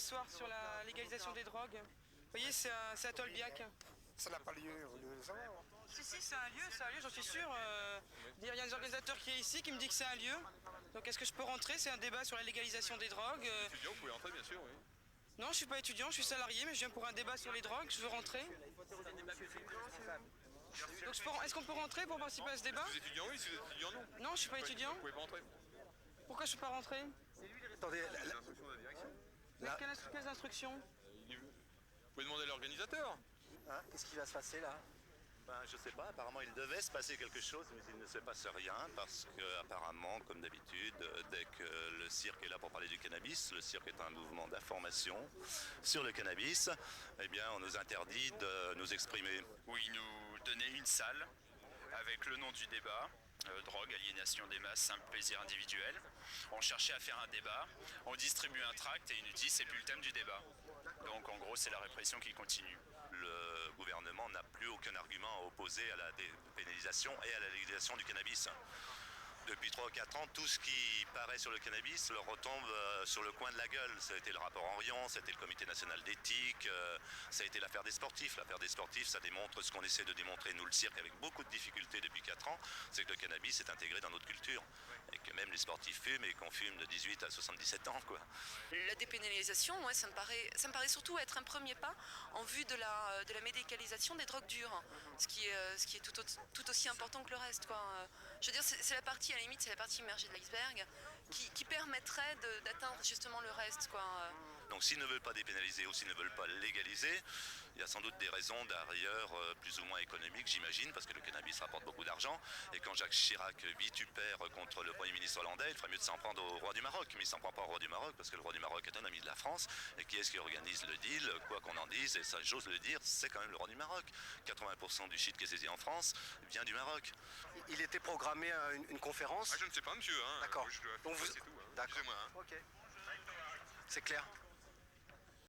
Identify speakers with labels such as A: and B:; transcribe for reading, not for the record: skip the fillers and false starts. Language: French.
A: soir sur la légalisation des drogues. Vous voyez, c'est à Tolbiac.
B: Ça n'a pas lieu, vous devez le savoir.
A: Si, c'est un lieu, j'en suis sûr. Il y a un organisateur qui est ici qui me dit que c'est un lieu. Donc est-ce que je peux rentrer? C'est un débat sur la légalisation des drogues.
C: Étudiant, vous pouvez entrer, bien sûr, oui.
A: Non, je suis pas étudiant, je suis salarié, mais je viens pour un débat sur les drogues, je veux rentrer. Donc est-ce qu'on peut rentrer pour participer à ce débat?
C: Si vous êtes étudiant, oui, si vous êtes étudiant, non.
A: Non, je suis pas étudiant.
C: Vous pouvez pas entrer.
A: Pourquoi je peux pas rentrer?
B: Attendez,
C: Les instructions de la direction.
A: Quelles instructions?
C: Vous pouvez demander à l'organisateur.
B: hein, qu'est-ce qui va se passer là?
D: Ben, je sais pas, apparemment il devait se passer quelque chose, mais il ne se passe rien, parce que apparemment, comme d'habitude, dès que le cirque est là pour parler du cannabis, le cirque est un mouvement d'information sur le cannabis, eh bien on nous interdit de nous exprimer.
E: Où ils nous donnaient une salle avec le nom du débat, drogue, aliénation des masses, simple plaisir individuel. On cherchait à faire un débat, on distribue un tract et ils nous disent c'est plus le thème du débat. Donc en gros c'est la répression qui continue.
D: Le gouvernement n'a plus aucun argument à opposer à la dépénalisation et à la légalisation du cannabis. Depuis 3 ou 4 ans, tout ce qui paraît sur le cannabis leur retombe sur le coin de la gueule. Ça a été le rapport Henrion, ça a été le comité national d'éthique, ça a été l'affaire des sportifs. L'affaire des sportifs, ça démontre ce qu'on essaie de démontrer, nous le cirque, avec beaucoup de difficultés depuis 4 ans, c'est que le cannabis est intégré dans notre culture. Et que même les sportifs fument et qu'on fume de 18 à 77 ans, quoi.
F: La dépénalisation, moi, ça me paraît surtout être un premier pas en vue de la médicalisation des drogues dures, ce qui est tout aussi important que le reste, quoi. Je veux dire, c'est la partie, à la limite, c'est la partie immergée de l'iceberg qui permettrait d'atteindre justement le reste, quoi.
D: Donc s'ils ne veulent pas dépénaliser ou s'ils ne veulent pas légaliser, il y a sans doute des raisons derrière, plus ou moins économiques, j'imagine, parce que le cannabis rapporte beaucoup d'argent. Et quand Jacques Chirac vitupère contre le Premier ministre hollandais, il ferait mieux de s'en prendre au roi du Maroc. Mais il ne s'en prend pas au roi du Maroc, parce que le roi du Maroc est un ami de la France. Et qui est-ce qui organise le deal? Quoi qu'on en dise, et ça j'ose le dire, c'est quand même le roi du Maroc. 80% du shit qui est saisi en France vient du Maroc.
B: Il était programmé à une conférence.
C: Ah, je ne sais pas, monsieur. Hein.
B: D'accord.
C: Je dois
B: Donc
C: c'est tout. Hein.
B: D'accord.
C: Excusez-moi. Hein.
B: Ok. C'est clair.